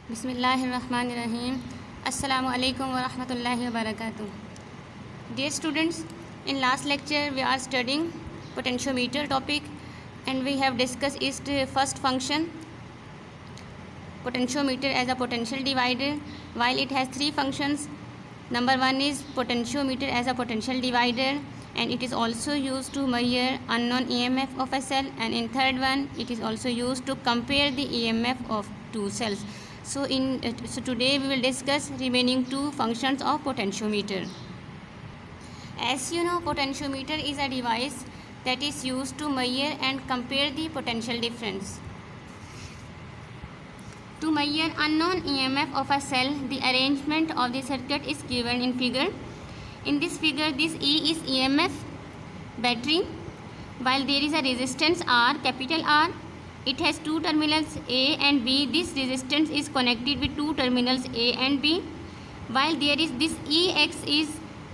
Bismillahirrahmanirrahim. Assalamu alaikum wa rahmatullahi wa barakatuh. Dear students, in last lecture we are studying potentiometer topic and we have discussed its first function, potentiometer as a potential divider. While it has three functions, number one is potentiometer as a potential divider, and it is also used to measure unknown EMF of a cell, and in third one it is also used to compare the EMF of two cells. So today we will discuss remaining two functions of potentiometer. As you know, potentiometer is a device that is used to measure and compare the potential difference. To measure unknown EMF of a cell, the arrangement of the circuit is given in figure. In this figure, this E is EMF battery, while there is a resistance R, capital R. It has two terminals A and B. This resistance is connected with two terminals A and B. While there is this EX is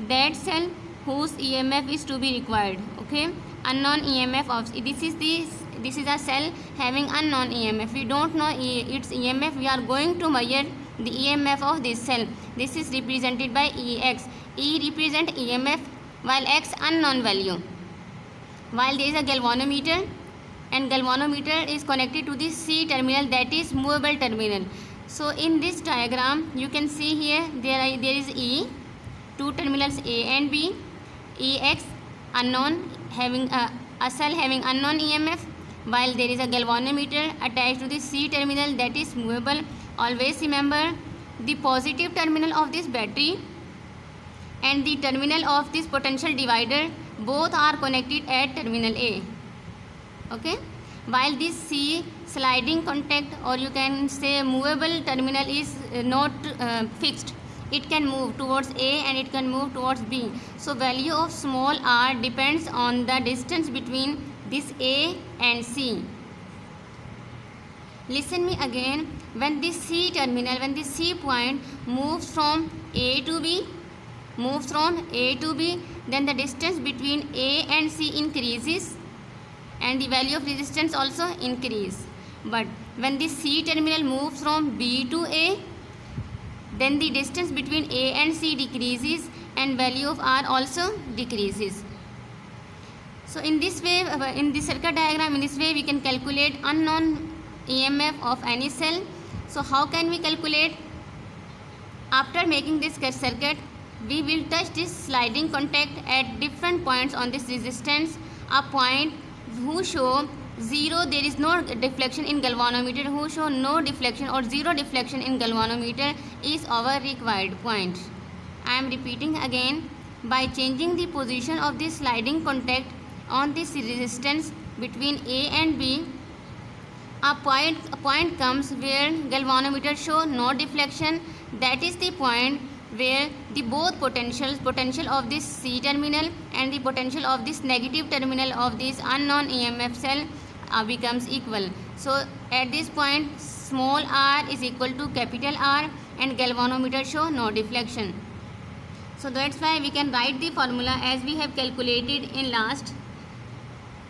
that cell whose EMF is to be required. Okay, unknown EMF of this is a cell having unknown EMF. We don't know its EMF. We are going to measure the EMF of this cell. This is represented by EX. E represent EMF while X unknown value. While there is a galvanometer, and galvanometer is connected to the C terminal, that is movable terminal. So in this diagram you can see here there is E, two terminals A and B, EX unknown, having a cell having unknown EMF, while there is a galvanometer attached to the C terminal, that is movable. Always remember, the positive terminal of this battery and the terminal of this potential divider both are connected at terminal A. Okay, while this C sliding contact, or you can say movable terminal, is not fixed. It can move towards A and it can move towards B. So value of small r depends on the distance between this A and C. Listen me again. When this C terminal, when this C point moves from A to B, then the distance between A and C increases, and the value of resistance also increase. But when this C terminal moves from B to A, then the distance between A and C decreases and value of R also decreases. So in this way, in this circuit diagram, in this way we can calculate unknown EMF of any cell. So how can we calculate? After making this circuit, we will touch this sliding contact at different points on this resistance. A point who show 0, there is no deflection in galvanometer, who show no deflection or 0 deflection in galvanometer is our required point. I am repeating again. By changing the position of this sliding contact on this resistance between A and B, a point comes where galvanometer show no deflection. That is the point where the both potential of this C terminal and the potential of this negative terminal of this unknown EMF cell becomes equal. So at this point, small r is equal to capital R and galvanometer show no deflection. So that's why we can write the formula as we have calculated in last.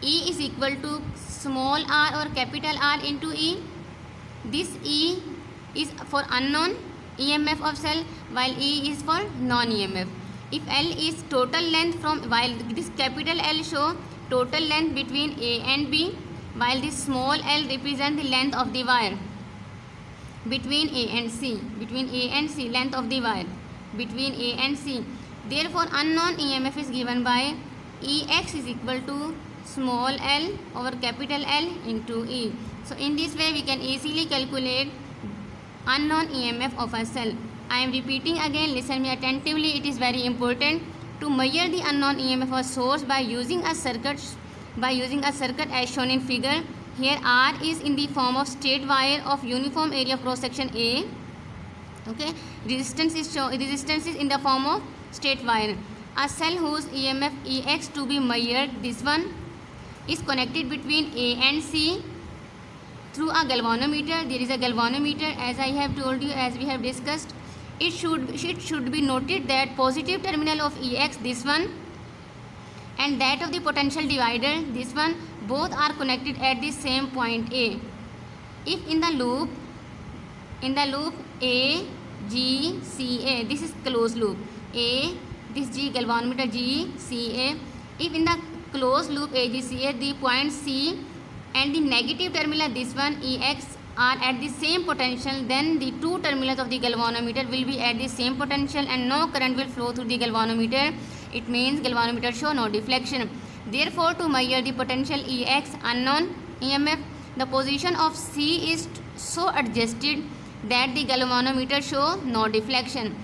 E is equal to small r or capital R into E. This E is for unknown EMF of cell, while E is for non-EMF. If L is total length from, while this capital L show total length between A and B, while this small l represent the length of the wire between A and C, length of the wire between A and C. Therefore unknown EMF is given by EX is equal to small l over capital L into E. So in this way we can easily calculate unknown EMF of a cell. I am repeating again, listen me attentively. It is very important to measure the unknown EMF of a source by using a circuit as shown in figure. Here R is in the form of straight wire of uniform area of cross section A. Okay, resistance is in the form of straight wire. A cell whose EMF EX to be measured, this one, is connected between A and C through a galvanometer. There is a galvanometer, as I have told you, as we have discussed. It should be noted that positive terminal of EX, this one, and that of the potential divider, this one, both are connected at the same point A. If in the loop in the loop A, G, C, A. This is closed loop. A, this G galvanometer G, C, A. If in the closed loop A, G, C, A, the point C and the negative terminal, this one EX, are at the same potential, then the two terminals of the galvanometer will be at the same potential and no current will flow through the galvanometer. It means galvanometer show no deflection. Therefore, to measure the potential EX unknown EMF, the position of C is so adjusted that the galvanometer show no deflection.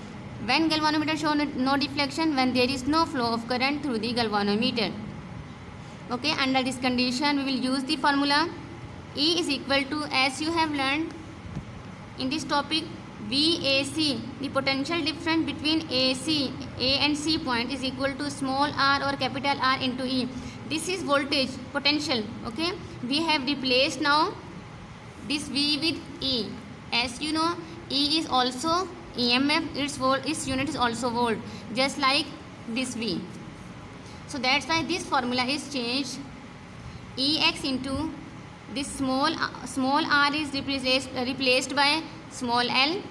When galvanometer show no deflection, when there is no flow of current through the galvanometer. Okay, under this condition we will use the formula E is equal to, as you have learned in this topic, VAC, the potential difference between A and C point is equal to small r or capital R into E. This is voltage potential. Okay, we have replaced now this V with E. As you know, E is also EMF, its unit is also volt, just like this V. So that's why this formula is changed. EX into this small r is replaced by small l,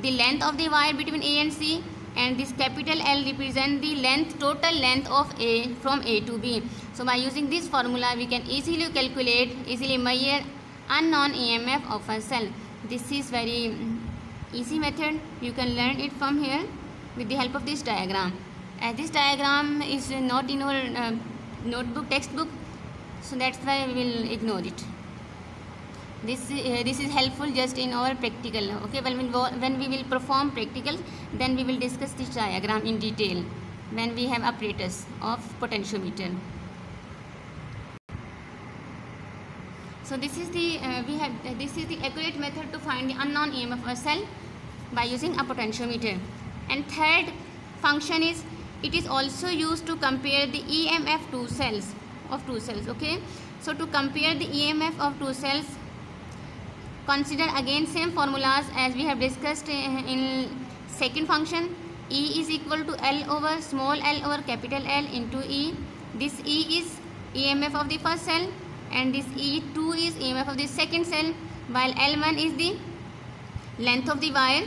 the length of the wire between A and C, and this capital L represent the total length of A from A to B. So by using this formula we can easily measure unknown EMF of a cell. This is very easy method. You can learn it from here with the help of this diagram. As this diagram is not in our textbook, so that's why we will ignore it. This is helpful just in our practical. Okay, when we will perform practical, then we will discuss this diagram in detail when we have apparatus of potentiometer. So this is the accurate method to find the unknown EMF of a cell by using a potentiometer. And third function is, it is also used to compare the EMF of two cells. Okay, so to compare the EMF of two cells, consider again same formulas as we have discussed in second function. E is equal to L over small l over capital L into E. This E is EMF of the first cell and this E2 is EMF of the second cell, while L1 is the length of the wire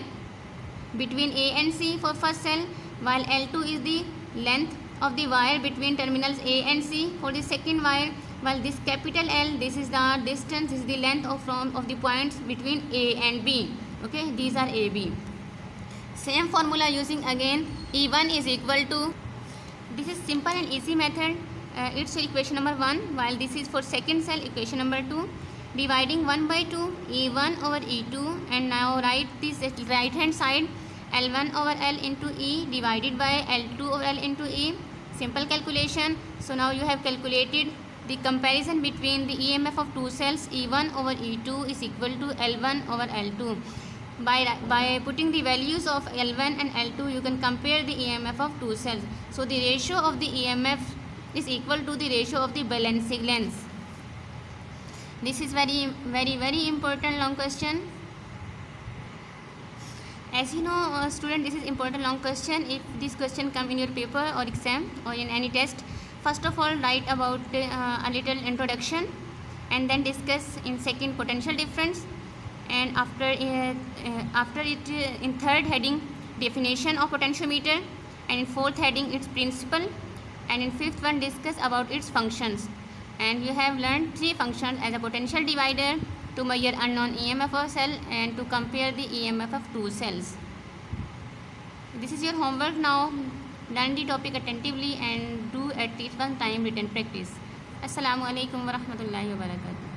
between A and C for first cell, while L2 is the length of the wire between terminals A and C for the second wire, while this capital L, this is the distance, this is the length of the points between A and B. Okay, these are A, B. Same formula using again E1 is equal to, this is simple and easy method. It's equation number 1, while this is for second cell equation number 2. Dividing 1 by 2 E1 over E2, and now write this at right hand side, L1 over L into E divided by L2 over L into E. Simple calculation. So now you have calculated the comparison between the EMF of two cells. E1 over E2 is equal to L1 over L2. By putting the values of L1 and L2, you can compare the EMF of two cells. So the ratio of the EMF is equal to the ratio of the balancing lengths. This is very important long question. As you know, student, this is important long question. If this question come in your paper or exam or in any test, first of all write about a little introduction, and then discuss in second potential difference, and after it in third heading definition of potentiometer, and in fourth heading its principle, and in fifth one discuss about its functions. And you have learned three functions as a potential divider, to measure unknown EMF of a cell, and to compare the EMF of two cells. This is your homework now. Learn the topic attentively and do at least one time written practice. Assalamu alaikum wa rahmatullahi wa barakatuh.